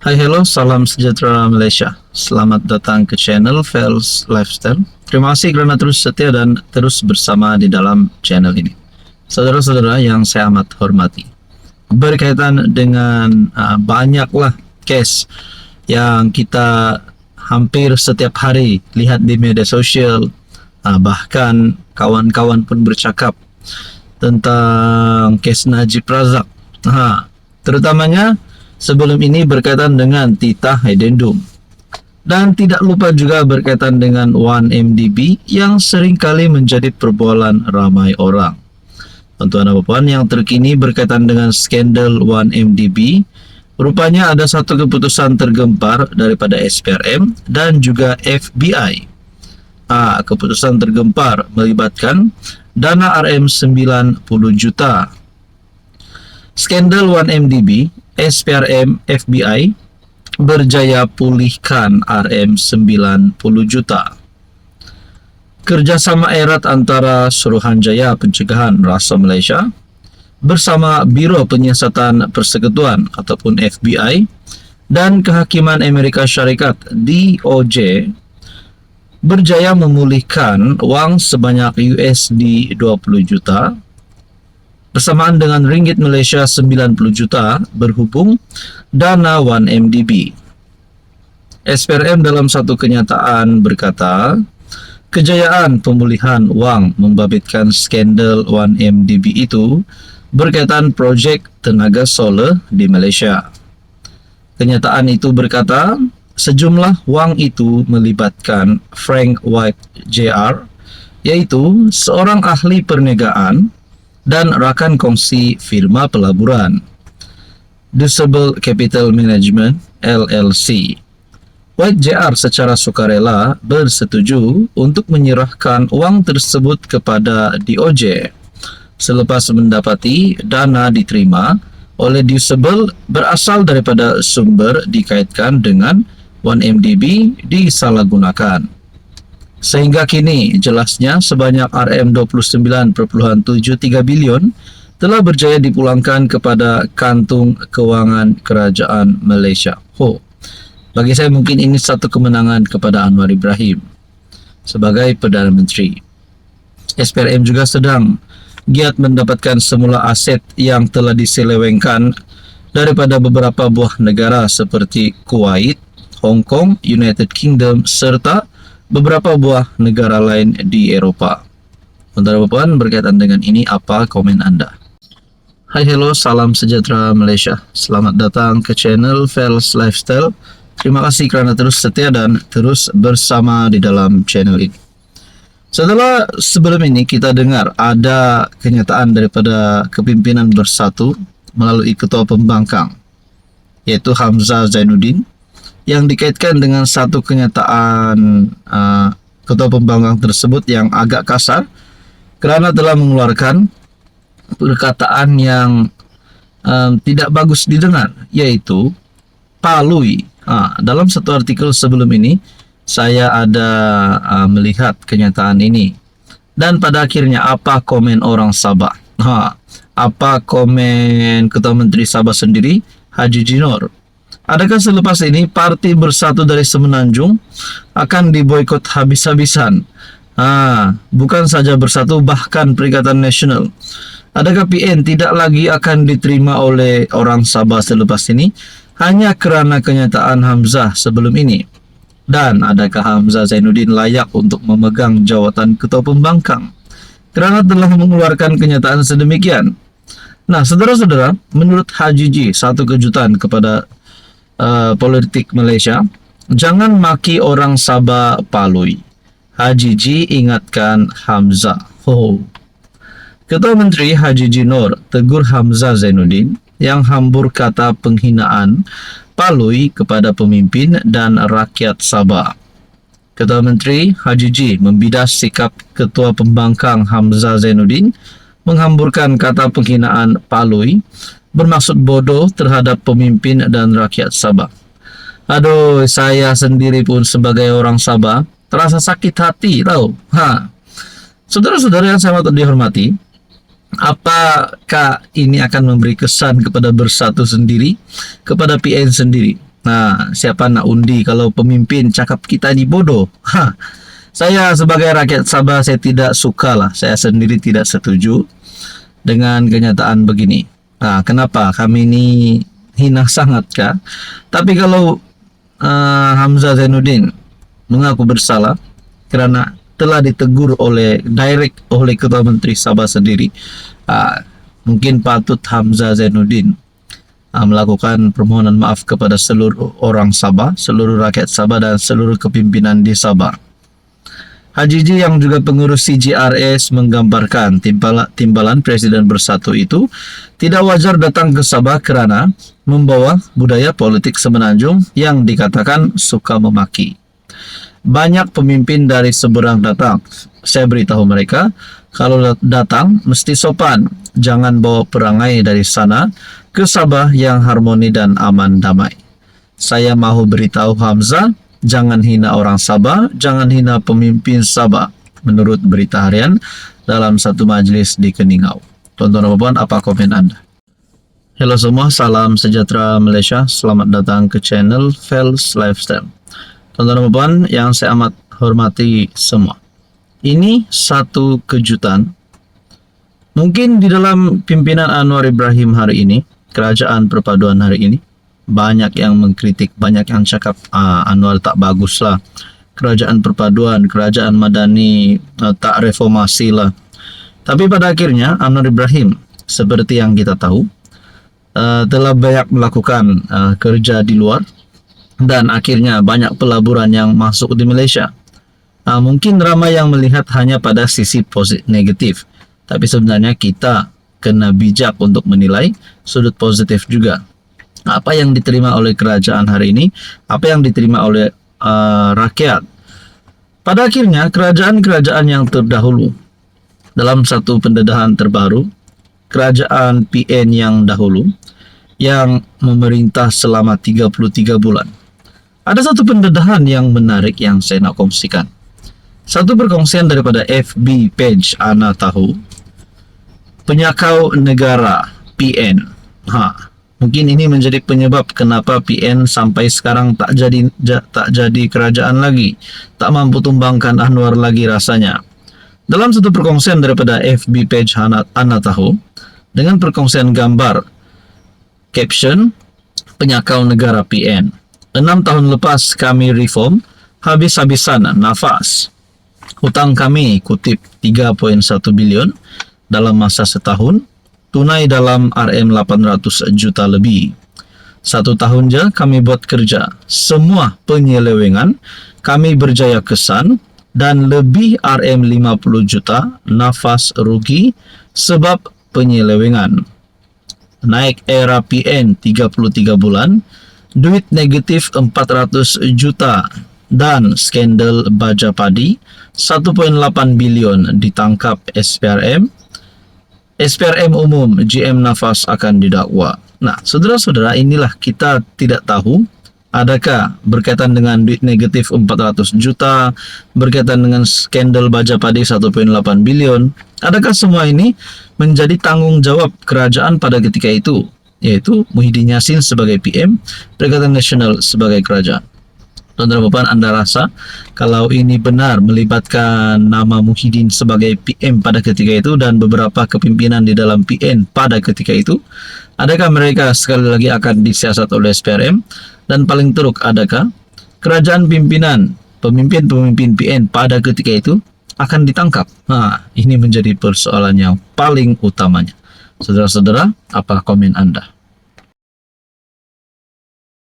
Hai, hello, salam sejahtera Malaysia. Selamat datang ke channel Fels Lifestyle. Terima kasih kerana terus setia dan terus bersama di dalam channel ini. Saudara-saudara yang saya amat hormati, berkaitan dengan banyaklah case yang kita hampir setiap hari lihat di media sosial, bahkan kawan-kawan pun bercakap tentang case Najib Razak. Terutamanya sebelum ini berkaitan dengan Titah Addendum. Dan tidak lupa juga berkaitan dengan 1MDB yang seringkali menjadi perbualan ramai orang. Tuan-tuan dan puan, yang terkini berkaitan dengan skandal 1MDB, rupanya ada satu keputusan tergempar daripada SPRM dan juga FBI. Keputusan tergempar melibatkan dana RM 90 juta. Skandal 1MDB, SPRM, FBI berjaya pulihkan RM 90 juta. Kerjasama erat antara Suruhanjaya Pencegahan Rasa Malaysia bersama Biro Penyiasatan Persekutuan ataupun FBI dan Kehakiman Amerika Syarikat DOJ berjaya memulihkan wang sebanyak USD 20 juta bersamaan dengan ringgit Malaysia 90 juta berhubung dana 1MDB. SPRM dalam satu kenyataan berkata, kejayaan pemulihan wang membabitkan skandal 1MDB itu berkaitan projek tenaga solar di Malaysia. Kenyataan itu berkata, sejumlah wang itu melibatkan Frank White Jr., yaitu seorang ahli perniagaan dan rakan kongsi firma pelaburan, Disable Capital Management LLC. White Jr. secara sukarela bersetuju untuk menyerahkan wang tersebut kepada DOJ selepas mendapati dana diterima oleh Disable berasal daripada sumber dikaitkan dengan 1MDB disalahgunakan. Sehingga kini jelasnya sebanyak RM 29.73 bilion telah berjaya dipulangkan kepada kantung kewangan kerajaan Malaysia. Bagi saya mungkin ini satu kemenangan kepada Anwar Ibrahim sebagai Perdana Menteri. SPRM juga sedang giat mendapatkan semula aset yang telah diselewengkan daripada beberapa buah negara seperti Kuwait, Hong Kong, United Kingdom serta beberapa buah negara lain di Eropah. Tuan-tuan dan puan, berkaitan dengan ini apa komen anda? Hai, hello, salam sejahtera Malaysia. Selamat datang ke channel Fels Lifestyle. Terima kasih kerana terus setia dan terus bersama di dalam channel ini. Setelah sebelum ini kita dengar ada kenyataan daripada kepimpinan Bersatu melalui Ketua Pembangkang, yaitu Hamzah Zainuddin, yang dikaitkan dengan satu kenyataan Ketua Pembangkang tersebut yang agak kasar kerana telah mengeluarkan perkataan yang tidak bagus didengar, yaitu palui. Dalam satu artikel sebelum ini saya ada melihat kenyataan ini, dan pada akhirnya apa komen orang Sabah? Apa komen Ketua Menteri Sabah sendiri, Haji Jinor? Adakah selepas ini Parti Bersatu dari Semenanjung akan diboikot habis-habisan? Bukan saja Bersatu, bahkan Perikatan Nasional. Adakah PN tidak lagi akan diterima oleh orang Sabah selepas ini hanya kerana kenyataan Hamzah sebelum ini? Dan adakah Hamzah Zainuddin layak untuk memegang jawatan Ketua Pembangkang kerana telah mengeluarkan kenyataan sedemikian? Nah, saudara-saudara, menurut Haji Ji, satu kejutan kepada politik Malaysia, jangan maki orang Sabah palui. Haji Ji ingatkan Hamzah. Ketua Menteri Haji Jinor tegur Hamzah Zainuddin yang hambur kata penghinaan palui kepada pemimpin dan rakyat Sabah. Ketua Menteri Haji Ji membidas sikap Ketua Pembangkang Hamzah Zainuddin menghamburkan kata penghinaan palui bermaksud bodoh terhadap pemimpin dan rakyat Sabah. Aduh, saya sendiri pun sebagai orang Sabah terasa sakit hati tahu. Saudara-saudara yang saya dihormati, apakah ini akan memberi kesan kepada Bersatu sendiri, kepada PN sendiri? Nah, siapa nak undi kalau pemimpin cakap kita ni bodoh? Saya sebagai rakyat Sabah, saya tidak suka lah. Saya sendiri tidak setuju dengan kenyataan begini. Kenapa? Kami ni hina sangat kah? Tapi kalau Hamzah Zainuddin mengaku bersalah kerana telah ditegur oleh Ketua Menteri Sabah sendiri, mungkin patut Hamzah Zainuddin melakukan permohonan maaf kepada seluruh orang Sabah, seluruh rakyat Sabah dan seluruh kepimpinan di Sabah. Haji Ji yang juga pengurus CJRS menggambarkan timbalan Presiden Bersatu itu tidak wajar datang ke Sabah kerana membawa budaya politik Semenanjung yang dikatakan suka memaki. Banyak pemimpin dari seberang datang. Saya beritahu mereka, kalau datang mesti sopan. Jangan bawa perangai dari sana ke Sabah yang harmoni dan aman damai. Saya mahu beritahu Hamzah, jangan hina orang Sabah, jangan hina pemimpin Sabah. Menurut Berita Harian dalam satu majlis di Keningau. Tuan-tuan dan puan, apa komen Anda? Halo semua, salam sejahtera Malaysia. Selamat datang ke channel Fels Lifestyle. Tuan-tuan dan puan yang saya amat hormati semua. Ini satu kejutan. Mungkin di dalam pimpinan Anwar Ibrahim hari ini, kerajaan perpaduan hari ini, banyak yang mengkritik, banyak yang cakap Anwar tak bagus lah. Kerajaan perpaduan, kerajaan madani tak reformasi lah. Tapi pada akhirnya Anwar Ibrahim, seperti yang kita tahu, telah banyak melakukan kerja di luar dan akhirnya banyak pelaburan yang masuk di Malaysia. Mungkin ramai yang melihat hanya pada sisi negatif, tapi sebenarnya kita kena bijak untuk menilai sudut positif juga. Apa yang diterima oleh kerajaan hari ini, apa yang diterima oleh rakyat. Pada akhirnya kerajaan-kerajaan yang terdahulu, dalam satu pendedahan terbaru, kerajaan PN yang dahulu yang memerintah selama 33 bulan. Ada satu pendedahan yang menarik yang saya nak kongsikan. Satu perkongsian daripada FB page Ana Tahu, Penyakau Negara PN. Mungkin ini menjadi penyebab kenapa PN sampai sekarang tak jadi kerajaan lagi, tak mampu tumbangkan Anwar lagi rasanya. Dalam satu perkongsian daripada FB page Ana Tahu, dengan perkongsian gambar caption Penyakau Negara PN. 6 tahun lepas kami reform, habis-habisan nafas. Hutang kami kutip 3.1 bilion dalam masa setahun, tunai dalam RM800 juta lebih. 1 tahun je kami buat kerja. Semua penyelewengan kami berjaya kesan dan lebih RM50 juta nafas rugi sebab penyelewengan. Naik era PN 33 bulan, duit negatif 400 juta dan skandal baja padi 1.8 bilion ditangkap SPRM. SPRM umum GM Nafas akan didakwa. Nah, saudara-saudara, inilah kita tidak tahu adakah berkaitan dengan duit negatif 400 juta, berkaitan dengan skandal baja padi 1.8 bilion. Adakah semua ini menjadi tanggung jawab kerajaan pada ketika itu, yaitu Muhyiddin Yassin sebagai PM, Perikatan Nasional sebagai kerajaan. Tuan-tuan dan puan, Anda rasa kalau ini benar melibatkan nama Muhyiddin sebagai PM pada ketika itu dan beberapa kepimpinan di dalam PN pada ketika itu, adakah mereka sekali lagi akan disiasat oleh SPRM? Dan paling teruk, adakah kerajaan pemimpin-pemimpin PN pada ketika itu akan ditangkap? Ini menjadi persoalan yang paling utamanya. Saudara-saudara, apa komen Anda?